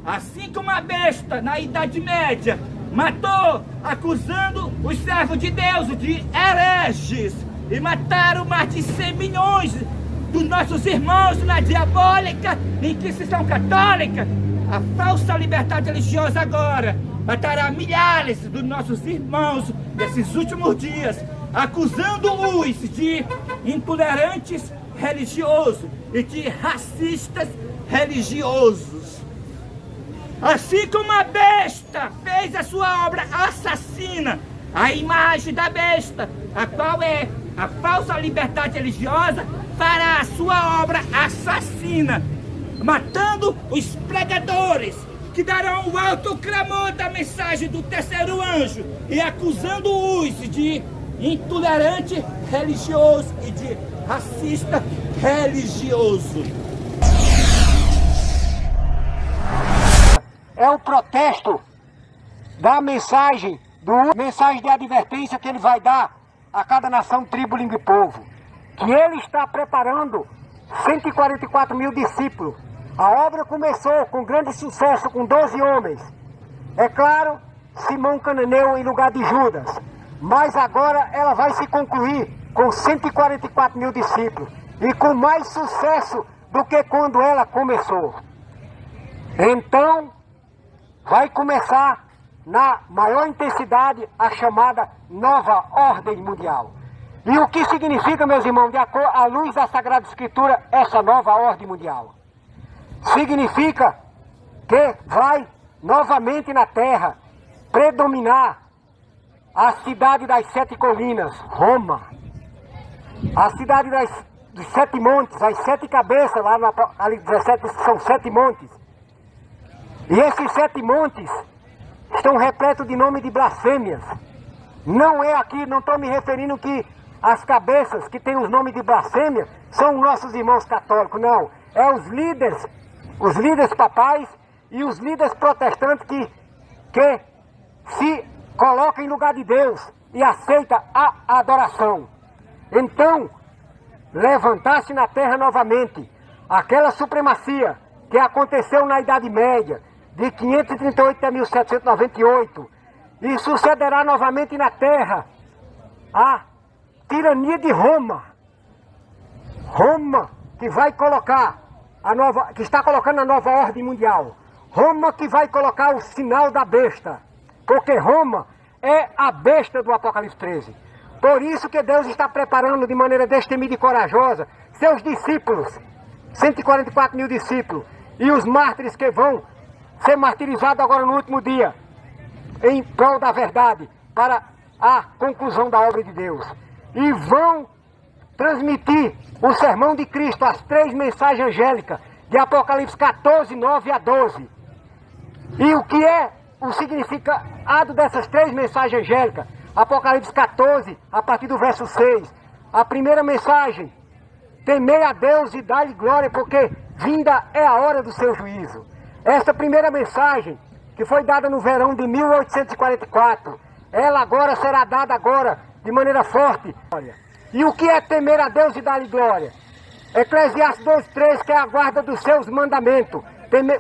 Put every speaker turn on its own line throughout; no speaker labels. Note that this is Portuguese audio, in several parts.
assim como a besta na Idade Média matou, acusando os servos de Deus de hereges, e mataram mais de 100 milhões dos nossos irmãos na diabólica Inquisição Católica, a falsa liberdade religiosa agora matará milhares dos nossos irmãos nesses últimos dias, acusando-os de intolerantes religiosos e de racistas religiosos. Assim como a besta fez a sua obra assassina, a imagem da besta, a qual é a falsa liberdade religiosa, fará a sua obra assassina, matando os pregadores, que darão o alto clamor da mensagem do terceiro anjo e acusando-os de intolerante religioso e de racista religioso.
É o protesto da mensagem de advertência que ele vai dar a cada nação, tribo, língua e povo. Que ele está preparando 144 mil discípulos. A obra começou com grande sucesso com 12 homens. É claro, Simão Cananeu em lugar de Judas. Mas agora ela vai se concluir com 144 mil discípulos. E com mais sucesso do que quando ela começou. Então, vai começar na maior intensidade a chamada Nova Ordem Mundial. E o que significa, meus irmãos, de acordo à luz da Sagrada Escritura, essa Nova Ordem Mundial? Significa que vai novamente na terra predominar a cidade das 7 colinas, Roma. A cidade dos 7 montes, as 7 cabeças, lá no ali 17 são 7 montes. E esses 7 montes estão repletos de nome de blasfêmias. Não é aqui, não estou me referindo que as cabeças que têm os nomes de blasfêmia são nossos irmãos católicos, não. É os líderes papais e os líderes protestantes que se colocam em lugar de Deus e aceitam a adoração. Então, levantar-se na terra novamente aquela supremacia que aconteceu na Idade Média, de 538 até 1798, e sucederá novamente na terra a tirania de Roma. Roma que vai colocar que está colocando a nova ordem mundial. Roma que vai colocar o sinal da besta, porque Roma é a besta do Apocalipse 13. Por isso que Deus está preparando de maneira destemida e corajosa seus discípulos, 144 mil discípulos, e os mártires que vão ser martirizados agora no último dia, em prol da verdade, para a conclusão da obra de Deus. E vão transmitir o sermão de Cristo, as 3 mensagens angélicas, de Apocalipse 14, 9 a 12. E o que é o significado dessas 3 mensagens angélicas? Apocalipse 14, a partir do verso 6. A primeira mensagem: temei a Deus e dai-lhe glória, porque vinda é a hora do seu juízo. Esta primeira mensagem, que foi dada no verão de 1844, ela agora será dada agora de maneira forte. E o que é temer a Deus e dar-lhe glória? Eclesiastes 2:3, que é a guarda dos seus mandamentos.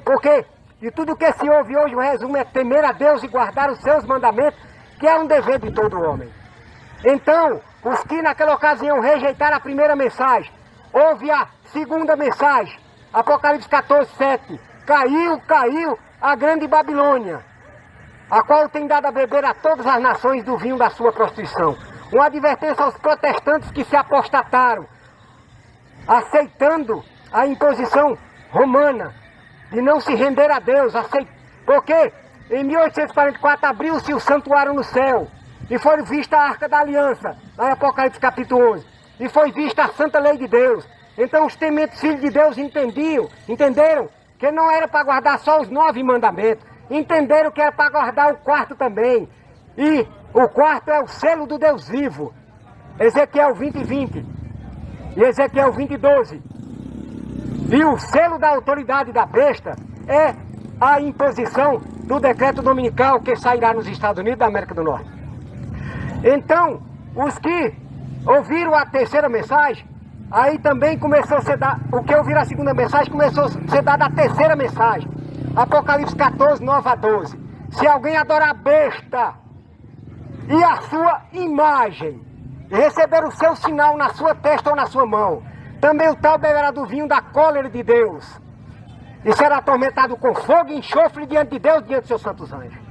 Porque de tudo que se ouve hoje, o resumo é temer a Deus e guardar os seus mandamentos, que é um dever de todo homem. Então, os que naquela ocasião rejeitaram a primeira mensagem, houve a segunda mensagem, Apocalipse 14, 7. Caiu a grande Babilônia, a qual tem dado a beber a todas as nações do vinho da sua prostituição. Uma advertência aos protestantes que se apostataram, aceitando a imposição romana de não se render a Deus, porque em 1844 abriu-se o santuário no céu e foi vista a Arca da Aliança, lá em Apocalipse capítulo 11, e foi vista a Santa Lei de Deus. Então os tementes filhos de Deus entenderam que não era para guardar só os 9 mandamentos, entenderam que era para guardar o 4º também. E o 4º é o selo do Deus vivo, Ezequiel 20:20 e Ezequiel 20:12. E o selo da autoridade da besta é a imposição do decreto dominical que sairá nos Estados Unidos da América do Norte. Então, os que ouviram a terceira mensagem, aí também começou a ser dada, o que ouviram a segunda mensagem, começou a ser dada a terceira mensagem. Apocalipse 14, 9 a 12. Se alguém adorar a besta e a sua imagem, e receber o seu sinal na sua testa ou na sua mão, também o tal beberá do vinho da cólera de Deus, e será atormentado com fogo e enxofre diante de Deus, diante de seus santos anjos.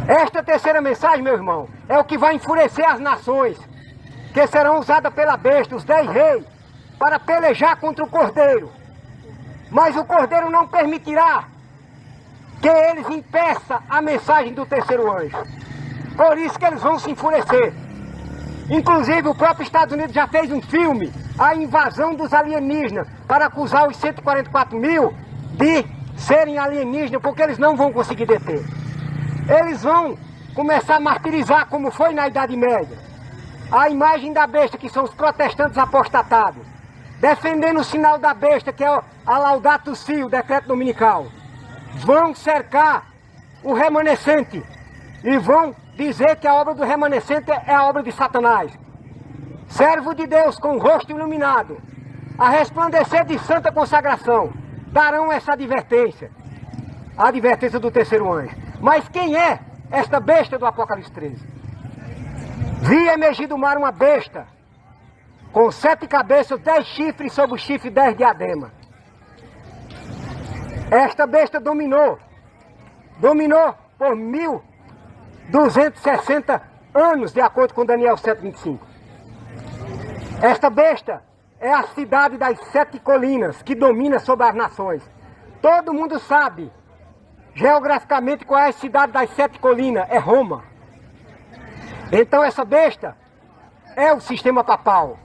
Esta terceira mensagem, meu irmão, é o que vai enfurecer as nações, que serão usadas pela besta, os 10 reis, para pelejar contra o cordeiro. Mas o cordeiro não permitirá que eles impeçam a mensagem do terceiro anjo. Por isso que eles vão se enfurecer. Inclusive o próprio Estados Unidos já fez um filme, A Invasão dos Alienígenas, para acusar os 144 mil de serem alienígenas, porque eles não vão conseguir deter. Eles vão começar a martirizar, como foi na Idade Média, a imagem da besta, que são os protestantes apostatados, defendendo o sinal da besta, que é a Laudato Si, o decreto dominical. Vão cercar o remanescente e vão dizer que a obra do remanescente é a obra de Satanás. Servo de Deus com o rosto iluminado, a resplandecer de santa consagração, darão essa advertência, a advertência do terceiro anjo. Mas quem é esta besta do Apocalipse 13? Vi emergir do mar uma besta, com 7 cabeças, 10 chifres, sobre o chifre 10 diademas. Esta besta dominou por 1260 anos, de acordo com Daniel 7:25. Esta besta é a cidade das 7 colinas, que domina sobre as nações. Todo mundo sabe, geograficamente, qual é a cidade das 7 colinas, é Roma. Então essa besta é o sistema papal.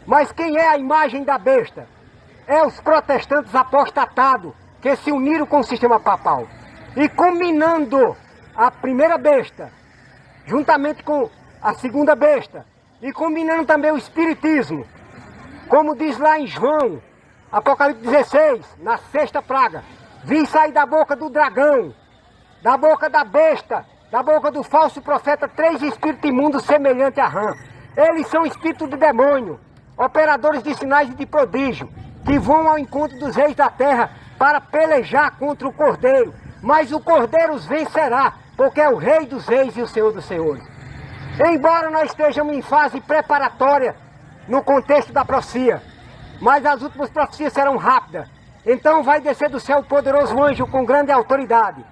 Mas quem é a imagem da besta? É os protestantes apostatados, que se uniram com o sistema papal. E combinando a primeira besta, juntamente com a segunda besta, e combinando também o espiritismo, como diz lá em João, Apocalipse 16, na 6ª praga, vi sair da boca do dragão, da boca da besta, da boca do falso profeta, 3 espíritos imundos semelhantes a rã. Eles são espíritos de demônio, operadores de sinais e de prodígio, que vão ao encontro dos reis da terra para pelejar contra o cordeiro. Mas o cordeiro os vencerá, porque é o rei dos reis e o senhor dos senhores. Embora nós estejamos em fase preparatória no contexto da profecia, mas as últimas profecias serão rápidas. Então vai descer do céu o poderoso anjo com grande autoridade,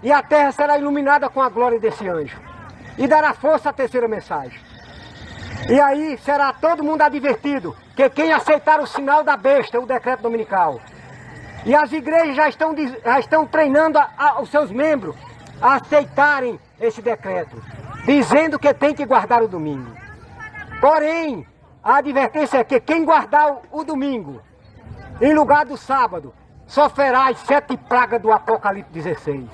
e a terra será iluminada com a glória desse anjo, e dará força à terceira mensagem. E aí será todo mundo advertido que quem aceitar o sinal da besta, o decreto dominical, e as igrejas já estão treinando os seus membros a aceitarem esse decreto, dizendo que tem que guardar o domingo. Porém, a advertência é que quem guardar o domingo, em lugar do sábado, sofrerá as 7 pragas do Apocalipse 16.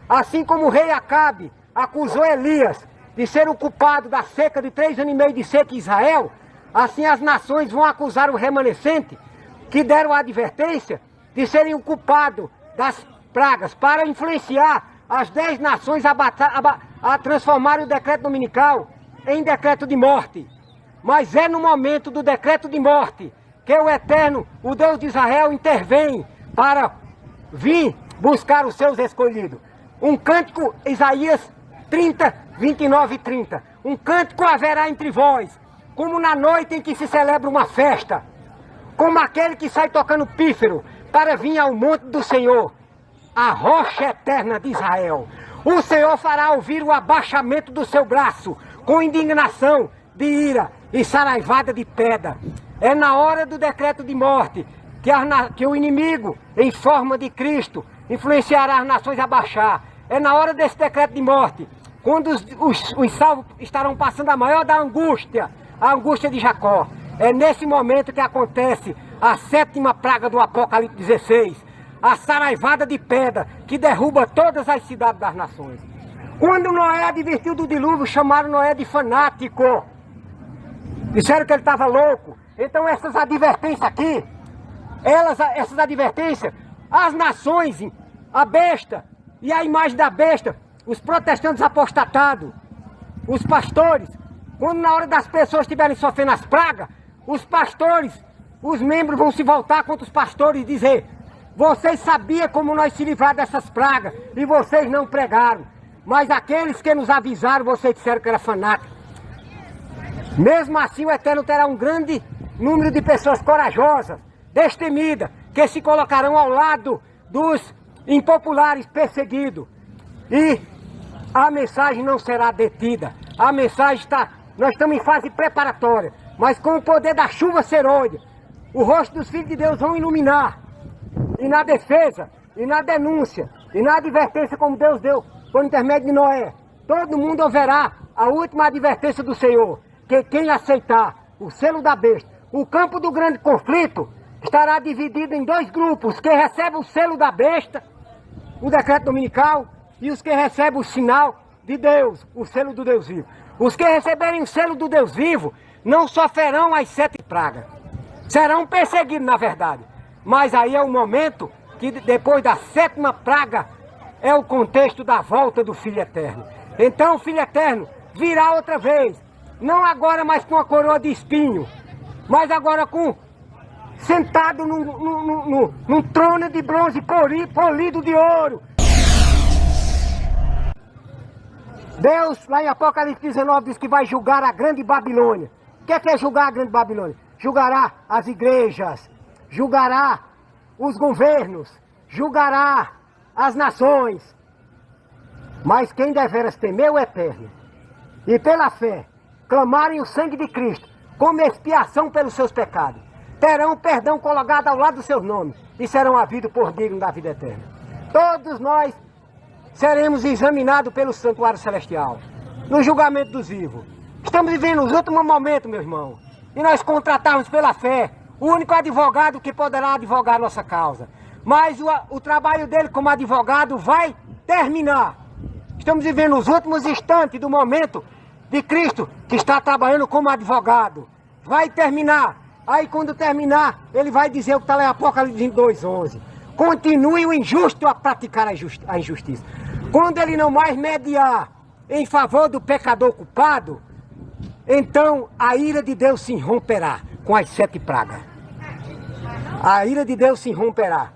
Assim como o rei Acabe acusou Elias de ser o culpado da seca de 3 anos e meio de seca em Israel, assim as nações vão acusar o remanescente, que deram a advertência de serem o culpado das pragas, para influenciar as 10 nações a transformar o decreto dominical em decreto de morte. Mas é no momento do decreto de morte que o Eterno, o Deus de Israel, intervém para vir buscar os seus escolhidos. Um cântico, Isaías 30, 29 e 30. Um cântico haverá entre vós, como na noite em que se celebra uma festa, como aquele que sai tocando pífaro para vir ao monte do Senhor, a rocha eterna de Israel. O Senhor fará ouvir o abaixamento do seu braço, com indignação de ira e saraivada de pedra. É na hora do decreto de morte que o inimigo, em forma de Cristo, influenciará as nações a baixar. É na hora desse decreto de morte, quando os salvos estarão passando a maior da angústia, a angústia de Jacó. É nesse momento que acontece a 7ª praga do Apocalipse 16, a saraivada de pedra que derruba todas as cidades das nações. Quando Noé advertiu do dilúvio, chamaram Noé de fanático. Disseram que ele estava louco. Então essas advertências aqui, essas advertências, as nações, a besta e a imagem da besta, os protestantes apostatados, os pastores, quando na hora das pessoas estiverem sofrendo as pragas, os pastores, os membros vão se voltar contra os pastores e dizer: Vocês sabiam como nós se livrar dessas pragas e vocês não pregaram. Mas aqueles que nos avisaram, vocês disseram que era fanático. Mesmo assim, o Eterno terá um grande número de pessoas corajosas, destemidas, que se colocarão ao lado dos impopulares perseguidos. E a mensagem não será detida. A mensagem está... Nós estamos em fase preparatória, mas com o poder da chuva serôdia, o rosto dos filhos de Deus vão iluminar. E na defesa, e na denúncia, e na advertência como Deus deu por intermédio de Noé, todo mundo ouvirá a última advertência do Senhor, que quem aceitar o selo da besta, o campo do grande conflito estará dividido em dois grupos, que recebem o selo da besta, o decreto dominical, e os que recebem o sinal de Deus, o selo do Deus vivo. Os que receberem o selo do Deus vivo não sofrerão as 7 pragas. Serão perseguidos, na verdade. Mas aí é o momento que depois da 7ª praga é o contexto da volta do Filho Eterno. Então o Filho Eterno virá outra vez. Não agora mais com a coroa de espinho, mas agora sentado num trono de bronze polido de ouro. Deus, lá em Apocalipse 19, diz que vai julgar a grande Babilônia. O que é julgar a grande Babilônia? Julgará as igrejas, julgará os governos, julgará as nações. Mas quem deveras temer o Eterno e pela fé clamarem o sangue de Cristo como expiação pelos seus pecados, terão perdão colocado ao lado dos seus nomes e serão havidos por digno da vida eterna. Todos nós seremos examinados pelo santuário celestial, no julgamento dos vivos. Estamos vivendo os últimos momentos, meu irmão, e nós contratamos pela fé o único advogado que poderá advogar nossa causa. Mas o trabalho dele como advogado vai terminar. Estamos vivendo os últimos instantes do momento de Cristo, que está trabalhando como advogado. Vai terminar. Aí quando terminar, ele vai dizer o que está lá em Apocalipse 2:11. Continue o injusto a praticar a injustiça. Quando ele não mais mediar em favor do pecador culpado, então a ira de Deus se irromperá com as 7 pragas. A ira de Deus se irromperá.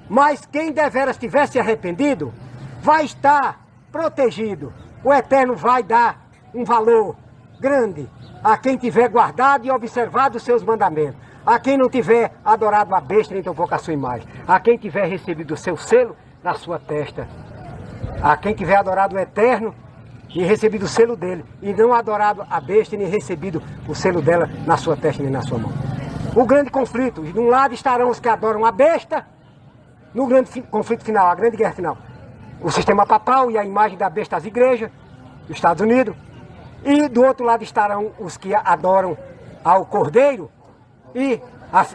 Mas quem deveras tiver se arrependido, vai estar protegido. O Eterno vai dar um valor grande a quem tiver guardado e observado os seus mandamentos. A quem não tiver adorado a besta nem tampouco a sua imagem. A quem tiver recebido o seu selo na sua testa. A quem tiver adorado o Eterno e recebido o selo dele. E não adorado a besta nem recebido o selo dela na sua testa nem na sua mão. O grande conflito. De um lado estarão os que adoram a besta. No grande conflito final, a grande guerra final. O sistema papal e a imagem da besta às igrejas. Dos Estados Unidos. E do outro lado estarão os que adoram ao Cordeiro. E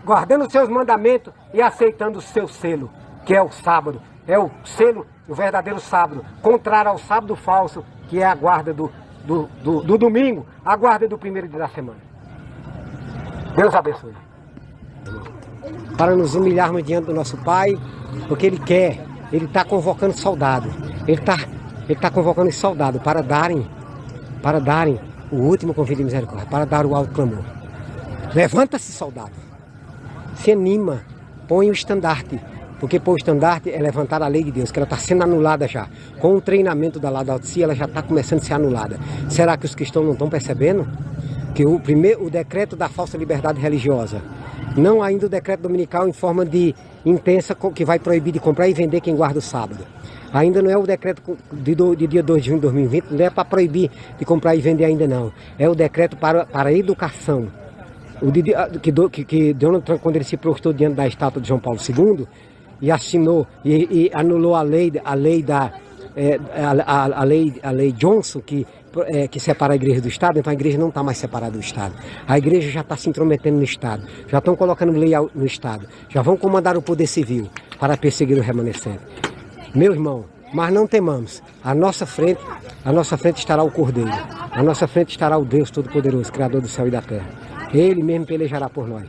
guardando os seus mandamentos e aceitando o seu selo, que é o sábado. É o selo, o verdadeiro sábado, contrário ao sábado falso, que é a guarda do domingo, a guarda do primeiro dia da semana. Deus abençoe. Para nos humilharmos diante do nosso Pai, porque Ele quer, Ele está convocando soldado. Ele está convocando os soldados para darem o último convite de misericórdia, para dar o alto clamor. Levanta-se, soldado. Se anima. Põe o estandarte. Porque pôr o estandarte é levantar a lei de Deus, que ela está sendo anulada já. Com o treinamento da Laodiceia, ela já está começando a ser anulada. Será que os cristãos não estão percebendo? Que o decreto da falsa liberdade religiosa, não ainda o decreto dominical em forma de intensa, que vai proibir de comprar e vender quem guarda o sábado. Ainda não é o decreto de dia 2 de junho de 2020, não é para proibir de comprar e vender ainda não. É o decreto para a educação. Que Donald Trump, quando ele se prostou diante da estátua de João Paulo II e assinou e anulou a lei Johnson que separa a igreja do Estado, então a igreja não está mais separada do Estado. A igreja já está se intrometendo no Estado, já estão colocando lei no Estado, já vão comandar o poder civil para perseguir o remanescente. Meu irmão, mas não temamos, à nossa frente estará o Cordeiro, à nossa frente estará o Deus Todo-Poderoso, Criador do céu e da terra. Ele mesmo pelejará por nós.